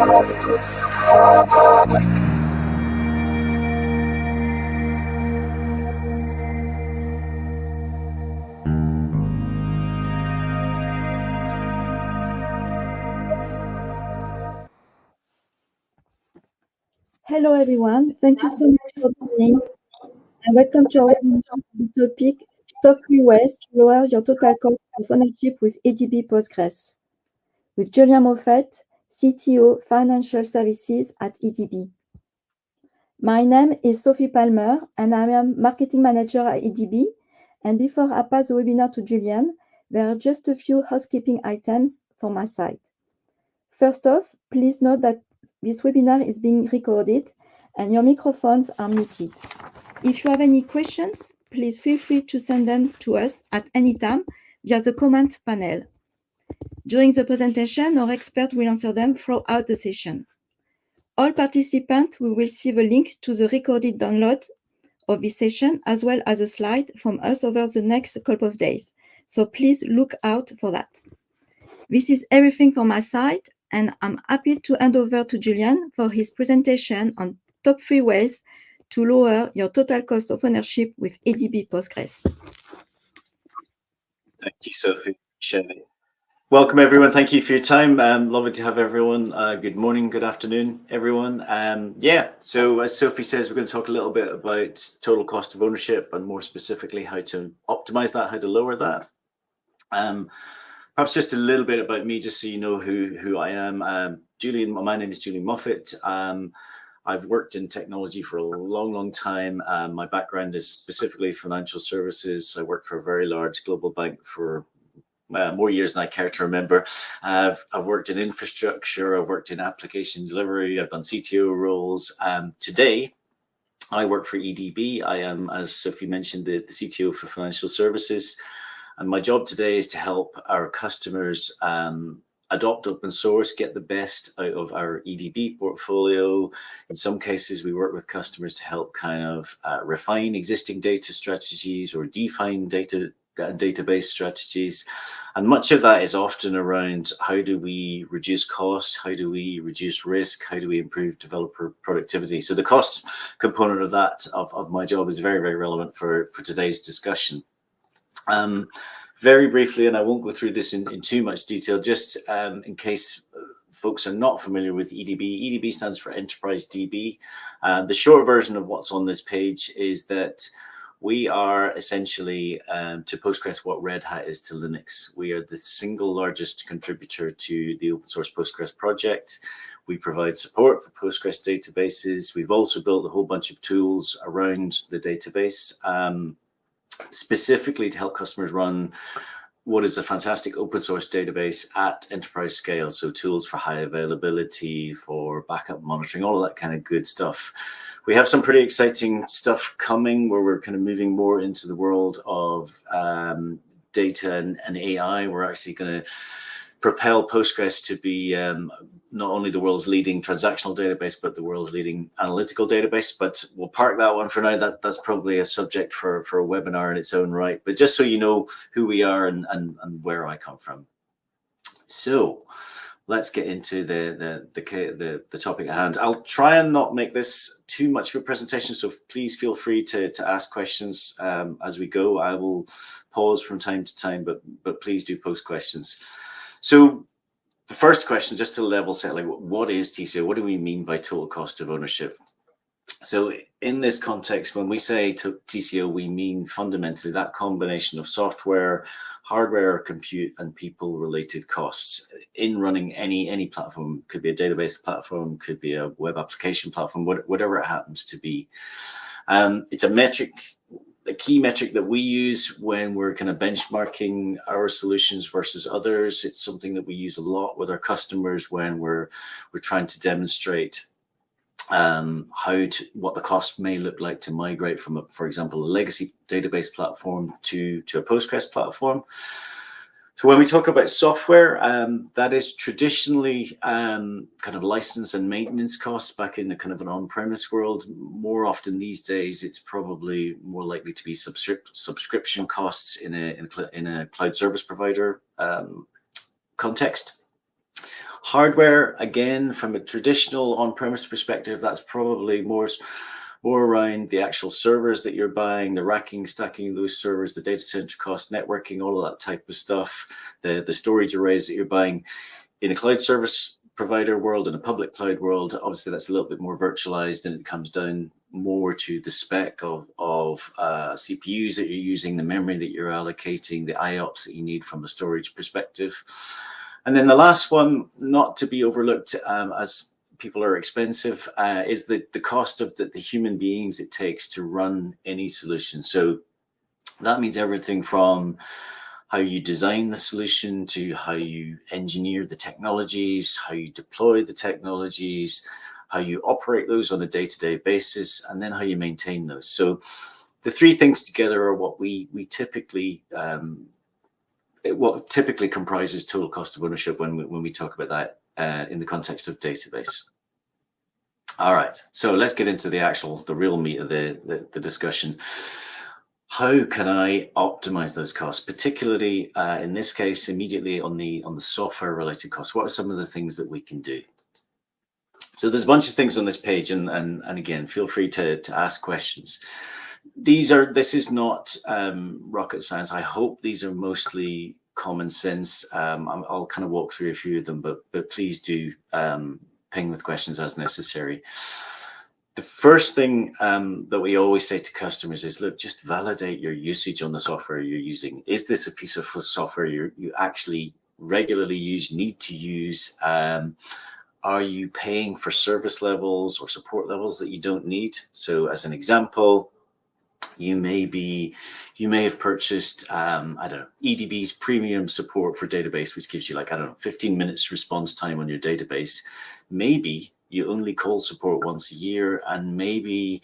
Hello everyone, thank you so much for joining and welcome to our webinar on the topic Top 3 Ways to Lower Your Total Cost of Ownership with EDB Postgres with Julian Moffett, CTO Financial Services at EDB. My name is Sophie Palmer and I am Marketing Manager at EDB. And before I pass the webinar to Julian, there are just a few housekeeping items for my side. First off, please note that this webinar is being recorded and your microphones are muted. If you have any questions, please feel free to send them to us at any time via the comment panel. During the presentation, our expert will answer them throughout the session. All participants will receive a link to the recorded download of this session as well as a slide from us over the next couple of days. So please look out for that. This is everything from my side, and I'm happy to hand over to Julian for his presentation on top 3 ways to lower your total cost of ownership with EDB Postgres. Thank you, Sophie. Welcome, everyone. Thank you for your time. Lovely to have everyone. Good morning, good afternoon, everyone. So as Sophie says, we're going to talk a little bit about total cost of ownership and more specifically how to optimize that, how to lower that. Perhaps just a little bit about me, just so you know who I am. My name is Julian Moffett. I've worked in technology for a long time. My background is specifically financial services. I worked for a very large global bank for more years than I care to remember. I've worked in infrastructure, I've worked in application delivery, I've done CTO roles. Today, I work for EDB. I am, as Sophie mentioned, the CTO for financial services. And my job today is to help our customers adopt open source, get the best out of our EDB portfolio. In some cases, we work with customers to help kind of refine existing data strategies or define database strategies. And much of that is often around how do we reduce costs, how do we reduce risk, how do we improve developer productivity. So the cost component of that, of my job, is very relevant for today's discussion. Very briefly, and I won't go through this in too much detail, just in case folks are not familiar with EDB. EDB stands for Enterprise DB. The short version of what's on this page is that we are essentially to Postgres what Red Hat is to Linux. We are the single largest contributor to the open source Postgres project. We provide support for Postgres databases. We've also built a whole bunch of tools around the database, specifically to help customers run what is a fantastic open source database at enterprise scale. So tools for high availability, for backup monitoring, all of that kind of good stuff. We have some pretty exciting stuff coming where we're kind of moving more into the world of data and AI. We're actually going to propel Postgres to be not only the world's leading transactional database, but the world's leading analytical database. But we'll park that one for now. That's probably a subject for a webinar in its own right. But just so you know who we are and where I come from. So let's get into the topic at hand. I'll try and not make this too much of a presentation, so please feel free to ask questions as we go. I will pause from time to time, but please do post questions. So the first question, just to level set, like, what is TCO? What do we mean by total cost of ownership? So in this context, when we say TCO, we mean fundamentally that combination of software, hardware, compute, and people-related costs in running any platform. Could be a database platform, could be a web application platform, whatever it happens to be. It's a metric, a key metric that we use when we're kind of benchmarking our solutions versus others. It's something that we use a lot with our customers when we're trying to demonstrate what the cost may look like to migrate from, for example, a legacy database platform to a Postgres platform. So when we talk about software, that is traditionally kind of license and maintenance costs back in the kind of an on-premise world. More often these days, it's probably more likely to be subscription costs in a cloud service provider context. Hardware, again, from a traditional on-premise perspective, that's probably more around the actual servers that you're buying, the racking, stacking of those servers, the data center cost, networking, all of that type of stuff, the storage arrays that you're buying. In a cloud service provider world, in a public cloud world, obviously that's a little bit more virtualized, and it comes down more to the spec of CPUs that you're using, the memory that you're allocating, the IOPS that you need from a storage perspective. And then the last one, not to be overlooked as people are expensive, is the cost of the human beings it takes to run any solution. So that means everything from how you design the solution to how you engineer the technologies, how you deploy the technologies, how you operate those on a day-to-day basis, and then how you maintain those. So the three things together are what we typically what typically comprises total cost of ownership when we talk about that in the context of database. All right, so let's get into the real meat of the discussion. How can I optimize those costs, particularly in this case, immediately on the software related costs? What are some of the things that we can do? So there's a bunch of things on this page, and again, feel free to ask questions. This is not rocket science. I hope these are mostly common sense. I'll kind of walk through a few of them, but please do ping with questions as necessary. The first thing that we always say to customers is, look, just validate your usage on the software you're using. Is this a piece of software you actually regularly use, need to use? Are you paying for service levels or support levels that you don't need? So as an example, you may have purchased, I don't know, EDB's premium support for database, which gives you like, I don't know, 15 minutes response time on your database. Maybe you only call support once a year, and maybe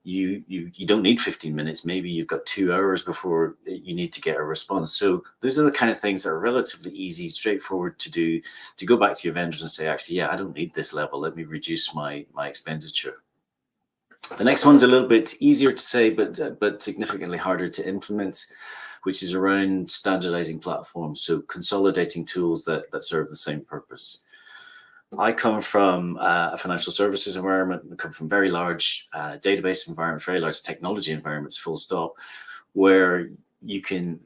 you don't need 15 minutes. Maybe you've got 2 hours before you need to get a response. So those are the kind of things that are relatively easy, straightforward to do, to go back to your vendors and say, actually, yeah, I don't need this level. Let me reduce my expenditure. The next one's a little bit easier to say, but significantly harder to implement, which is around standardizing platforms. So consolidating tools that serve the same purpose. I come from a financial services environment. I come from very large database environment, very large technology environments, full stop, where you can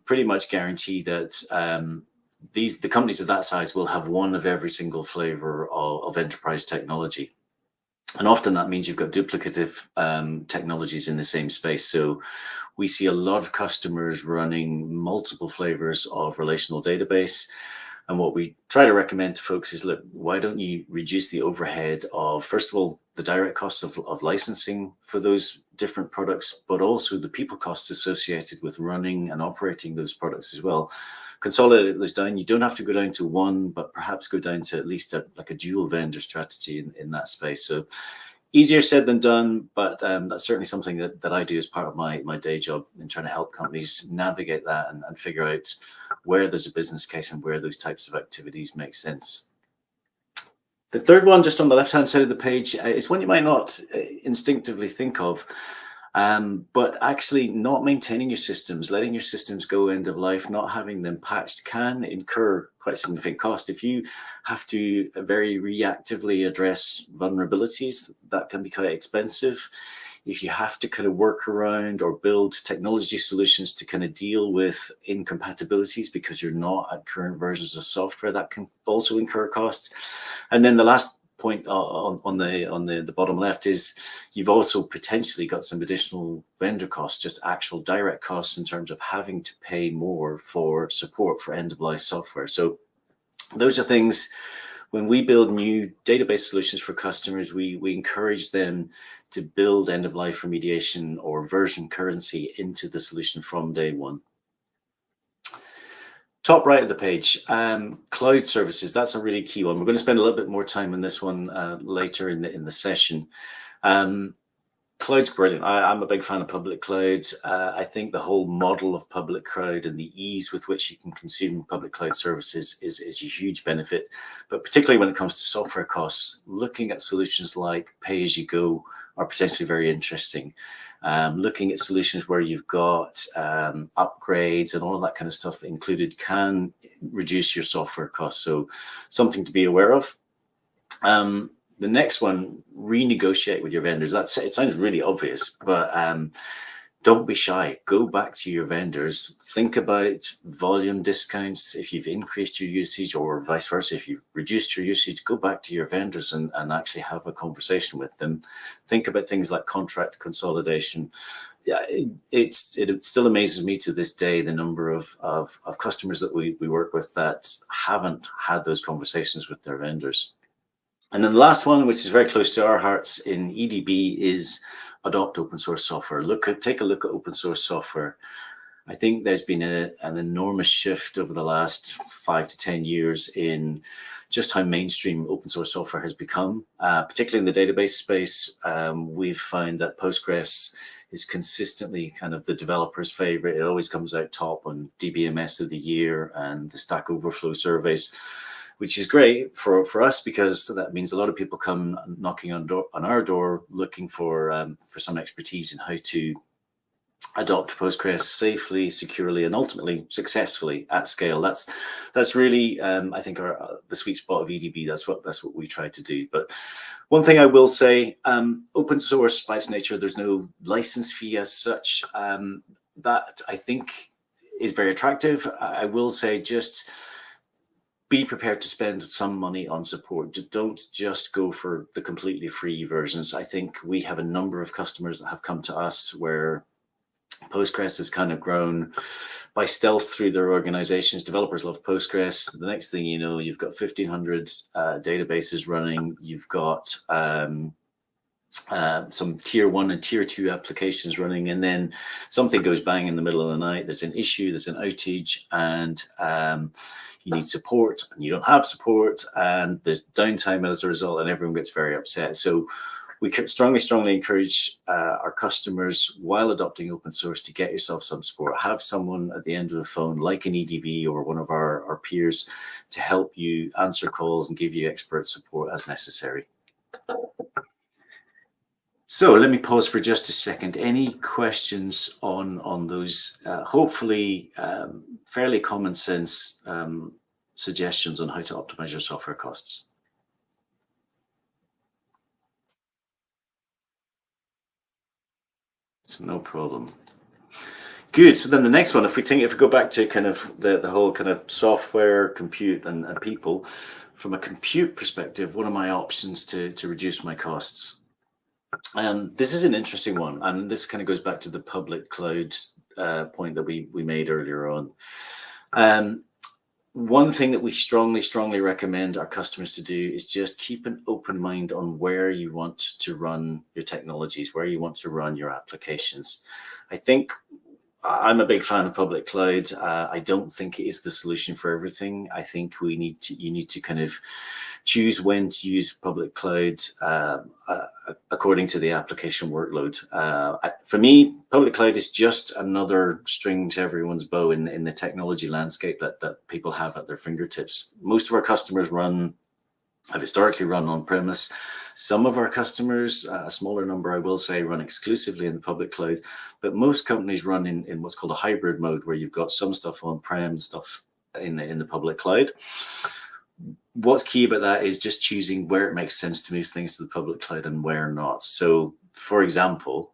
pretty much guarantee that the companies of that size will have one of every single flavor of enterprise technology. And often that means you've got duplicative technologies in the same space. So we see a lot of customers running multiple flavors of relational database. And what we try to recommend to folks is, look, why don't you reduce the overhead of, first of all, the direct cost of licensing for those different products, but also the people costs associated with running and operating those products as well. Consolidate those down. You don't have to go down to one, but perhaps go down to at least a dual vendor strategy in that space. So easier said than done, but that's certainly something that I do as part of my day job in trying to help companies navigate that and figure out where there's a business case and where those types of activities make sense. The third one, just on the left-hand side of the page, is one you might not instinctively think of, but actually not maintaining your systems, letting your systems go end of life, not having them patched can incur quite significant cost. If you have to very reactively address vulnerabilities, that can be quite expensive. If you have to kind of work around or build technology solutions to kind of deal with incompatibilities because you're not at current versions of software, that can also incur costs. And then the last point on the bottom left is you've also potentially got some additional vendor costs, just actual direct costs in terms of having to pay more for support for end-of-life software. So those are things, when we build new database solutions for customers, we encourage them to build end-of-life remediation or version currency into the solution from day one. Top right of the page, cloud services. That's a really key one. We're going to spend a little bit more time on this one later in the session. Cloud's brilliant. I'm a big fan of public cloud. I think the whole model of public cloud and the ease with which you can consume public cloud services is a huge benefit. But particularly when it comes to software costs, looking at solutions like pay-as-you-go are potentially very interesting. Looking at solutions where you've got upgrades and all of that kind of stuff included can reduce your software costs. So something to be aware of. The next one, renegotiate with your vendors. It sounds really obvious, but don't be shy. Go back to your vendors. Think about volume discounts. If you've increased your usage, or vice versa, if you've reduced your usage, go back to your vendors and actually have a conversation with them. Think about things like contract consolidation. Yeah, it still amazes me to this day the number of customers that we work with that haven't had those conversations with their vendors. And then the last one, which is very close to our hearts in EDB, is adopt open source software. Take a look at open source software. I think there's been an enormous shift over the last 5 to 10 years in just how mainstream open source software has become, particularly in the database space. We've found that Postgres is consistently kind of the developer's favorite. It always comes out top on DBMS of the year and the Stack Overflow surveys, which is great for us because that means a lot of people come knocking on our door looking for some expertise in how to adopt Postgres safely, securely, and ultimately successfully at scale. That's really I think the sweet spot of EDB. That's what we try to do. But one thing I will say, open source by its nature, there's no license fee as such. That I think is very attractive. I will say just be prepared to spend some money on support. Don't just go for the completely free versions. I think we have a number of customers that have come to us where Postgres has kind of grown by stealth through their organizations. Developers love Postgres. The next thing you know, you've got 1,500 databases running. You've got some tier 1 and tier 2 applications running, and then something goes bang in the middle of the night. There's an issue, there's an outage, and you need support, and you don't have support, and there's downtime as a result, and everyone gets very upset. So we strongly encourage our customers, while adopting open source, to get yourself some support. Have someone at the end of the phone, like an EDB or one of our peers, to help you answer calls and give you expert support as necessary. So let me pause for just a second. Any questions on those hopefully fairly common sense suggestions on how to optimize your software costs? So no problem. Good. So then the next one, if we go back to kind of the whole kind of software, compute, and people, from a compute perspective, what are my options to reduce my costs? This is an interesting one, and this kind of goes back to the public cloud point that we made earlier on. One thing that we strongly recommend our customers to do is just keep an open mind on where you want to run your technologies, where you want to run your applications. I think I'm a big fan of public cloud. I don't think it is the solution for everything. I think you need to kind of choose when to use public cloud according to the application workload. For me, public cloud is just another string to everyone's bow in the technology landscape that people have at their fingertips. Most of our customers have historically run on-premise. Some of our customers, a smaller number I will say, run exclusively in the public cloud, but most companies run in what's called a hybrid mode, where you've got some stuff on-prem, stuff in the public cloud. What's key about that is just choosing where it makes sense to move things to the public cloud and where not. So, for example,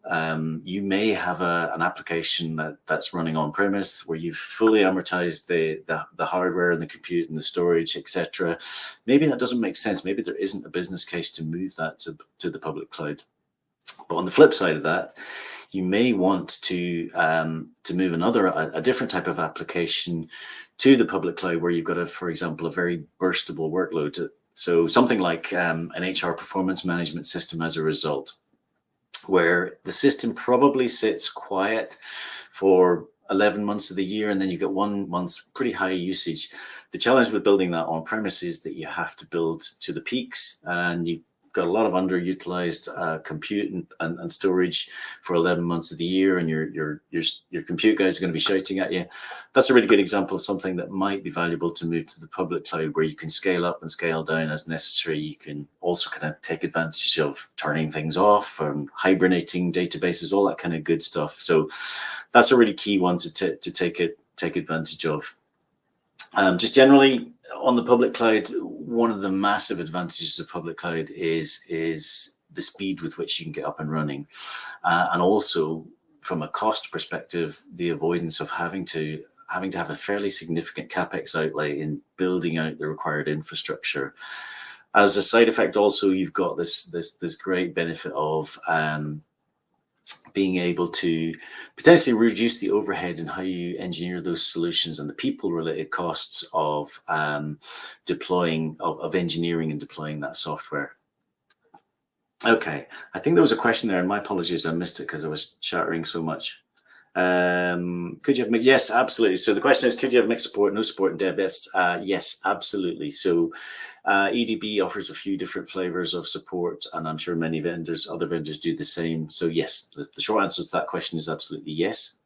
you may have an application that's running on premise where you've fully amortized the hardware and the compute and the storage, etc. Maybe that doesn't make sense. Maybe there isn't a business case to move that to the public cloud. But on the flip side of that, you may want to move a different type of application to the public cloud, where you've got for example, a very burstable workload. So something like an HR performance management system as a result, where the system probably sits quiet for 11 months of the year, and then you get 1 month's pretty high usage. The challenge with building that on premise is that you have to build to the peaks, and you've got a lot of underutilized compute and storage for 11 months of the year, and your compute guys are going to be shouting at you, that's a really good example of something that might be valuable to move to the public cloud, where you can scale up and scale down as necessary. You can also kind of take advantage of turning things off and hibernating databases, all that kind of good stuff. So that's a really key one to take advantage of. Just generally on the public cloud, one of the massive advantages of public cloud is the speed with which you can get up and running, and also from a cost perspective, the avoidance of having to have a fairly significant capex outlay in building out the required infrastructure. As a side effect, also you've got this great benefit of being able to potentially reduce the overhead in how you engineer those solutions and the people-related costs of engineering and deploying that software. Okay, I think there was a question there, and my apologies, I missed it because I was chattering so much. Could you have yes, absolutely. So the question is, could you have mixed support, no support in dev? Yes, absolutely. So EDB offers a few different flavors of support, and I'm sure many other vendors do the same. So yes, the short answer to that question is absolutely yes.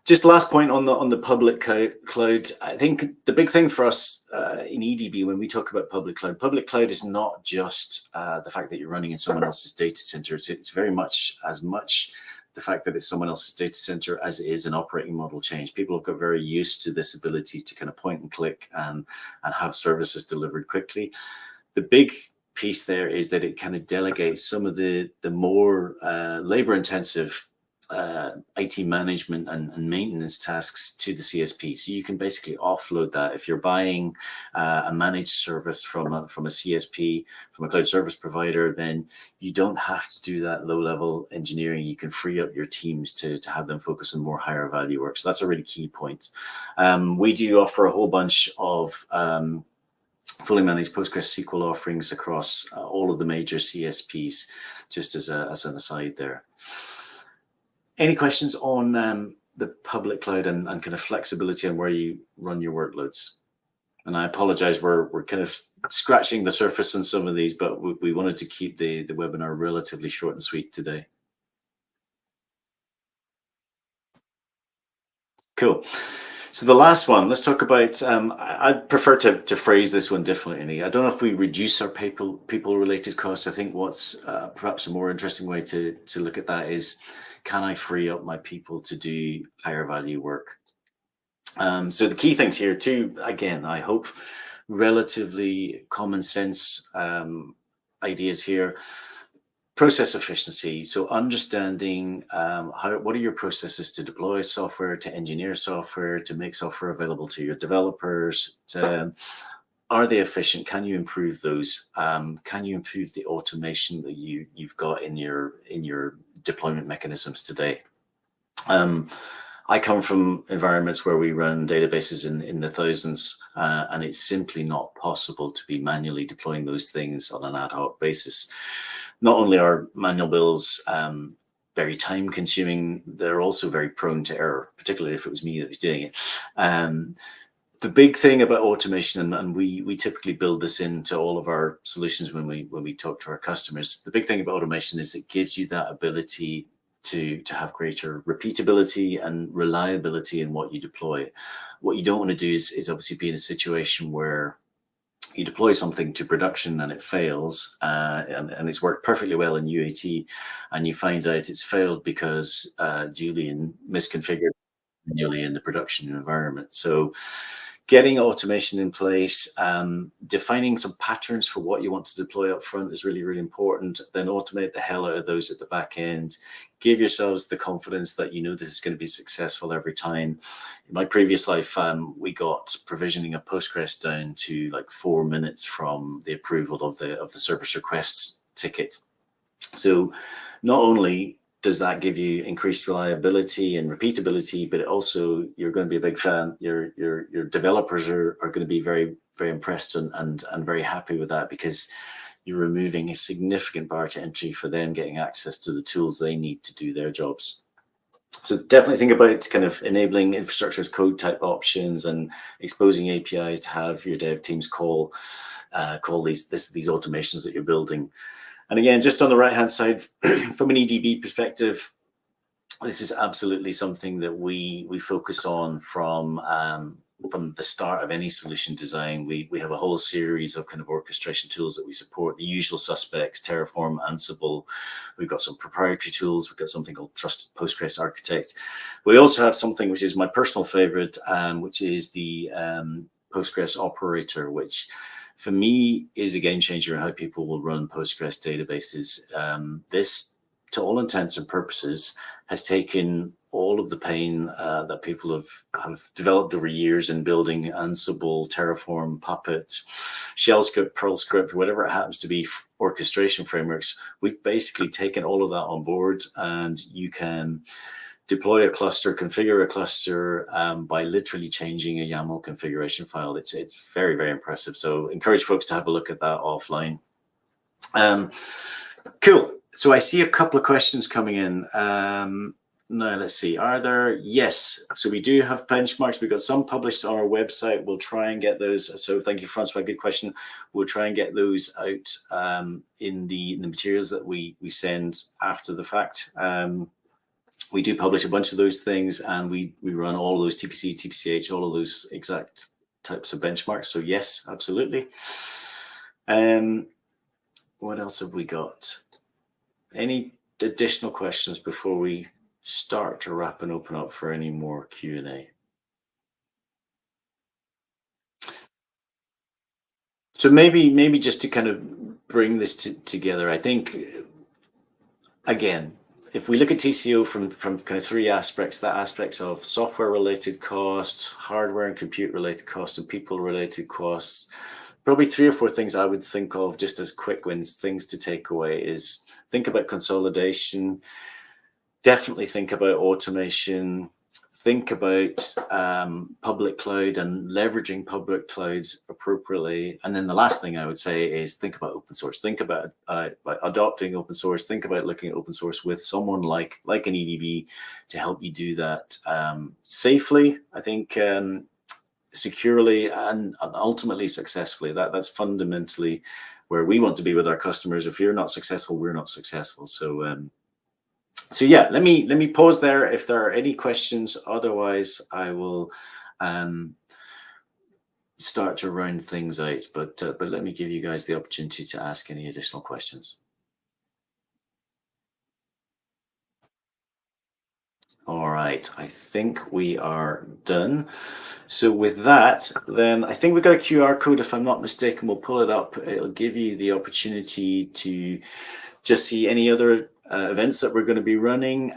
Just last point on the public cloud. I think the big thing for us in EDB when we talk about public cloud is not just the fact that you're running in someone else's data center. It's very much the fact that it's someone else's data center as it is an operating model change. People have got very used to this ability to kind of point and click and have services delivered quickly. The big piece there is that it kind of delegates some of the more labor intensive IT management and maintenance tasks to the CSP. So you can basically offload that. If you're buying a managed service from a CSP, from a cloud service provider, then you don't have to do that low-level engineering. You can free up your teams to have them focus on more higher value work. So that's a really key point. We do offer a whole bunch of fully managed Postgres SQL offerings across all of the major CSPs, just as an aside there. Any questions on the public cloud and kind of flexibility on where you run your workloads? And I apologize, we're kind of scratching the surface on some of these, but we wanted to keep the webinar relatively short and sweet today. Cool. So the last one, let's talk about, I'd prefer to phrase this one differently. I don't know if we reduce our people-related costs. I think what's perhaps a more interesting way to look at that is, can I free up my people to do higher value work? So the key things here too, again, I hope relatively common sense ideas here. Process efficiency. So understanding what are your processes to deploy software, to engineer software, to make software available to your developers. Are they efficient? Can you improve those? Can you improve the automation that you've got in your deployment mechanisms today? I come from environments where we run databases in the thousands, and it's simply not possible to be manually deploying those things on an ad hoc basis. Not only are manual builds very time consuming, they're also very prone to error, particularly if it was me that was doing it. The big thing about automation, and we typically build this into all of our solutions when we talk to our customers, the big thing about automation is it gives you that ability to have greater repeatability and reliability in what you deploy. What you don't want to do is obviously be in a situation where you deploy something to production and it fails, and it's worked perfectly well in UAT, and you find out it's failed because Julian misconfigured manually in the production environment. So getting automation in place, defining some patterns for what you want to deploy up front is really, really important. Then automate the hell out of those at the back end. Give yourselves the confidence that you know this is going to be successful every time. In my previous life, we got provisioning of Postgres down to like 4 minutes from the approval of the service requests ticket. So not only does that give you increased reliability and repeatability, but it also, you're going to be a big fan. Your developers are going to be very, very impressed and very happy with that, because you're removing a significant bar to entry for them getting access to the tools they need to do their jobs. So definitely think about kind of enabling infrastructure as code type options and exposing APIs to have your dev teams call. call these automations that you're building. And again, just on the right-hand side, from an EDB perspective, this is absolutely something that we focus on from the start of any solution design. We have a whole series of kind of orchestration tools that we support, the usual suspects, Terraform, Ansible. We've got some proprietary tools. We've got something called Trusted Postgres Architect. We also have something which is my personal favorite, which is the Postgres operator, which for me is a game changer in how people will run Postgres databases. This, to all intents and purposes, has taken all of the pain that people have developed over years in building Ansible, Terraform, Puppet, Shell script, Perl script, whatever it happens to be, orchestration frameworks. We've basically taken all of that on board, and you can deploy a cluster, configure a cluster by literally changing a YAML configuration file. It's very, very impressive. So encourage folks to have a look at that offline. Cool. So I see a couple of questions coming in. Now, let's see. Are there? Yes. So we do have benchmarks. We've got some published on our website. We'll try and get those. So thank you, Francois. Good question. We'll try and get those out in the materials that we send after the fact. We do publish a bunch of those things, and we run all those TPC, TPCH, all of those exact types of benchmarks. So yes, absolutely. What else have we got? Any additional questions before we start to wrap and open up for any more Q&A? So maybe just to kind of bring this together, I think, again, if we look at TCO from kind of three aspects, that aspects of software-related costs, hardware and compute-related costs, and people-related costs, probably 3 or 4 things I would think of just as quick wins, things to take away is think about consolidation, definitely think about automation, think about public cloud and leveraging public cloud appropriately. And then the last thing I would say is think about open source. Think about adopting open source. Think about looking at open source with someone like an EDB to help you do that safely, I think, securely, and ultimately successfully. That's fundamentally where we want to be with our customers. If you're not successful, we're not successful. So yeah, let me pause there if there are any questions. Otherwise, I will start to round things out. But let me give you guys the opportunity to ask any additional questions. All right, I think we are done. So with that, then I think we've got a QR code, if I'm not mistaken. We'll pull it up. It'll give you the opportunity to just see any other events that we're going to be running.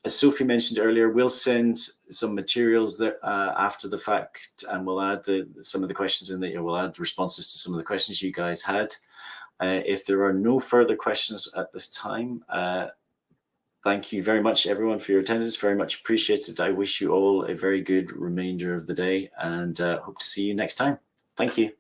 As Sophie mentioned earlier, we'll send some materials that after the fact, and we'll add some of the questions in there. We'll add responses to some of the questions you guys had. If there are no further questions at this time, thank you very much, everyone, for your attendance. Very much appreciated. I wish you all a very good remainder of the day, and hope to see you next time. Thank you.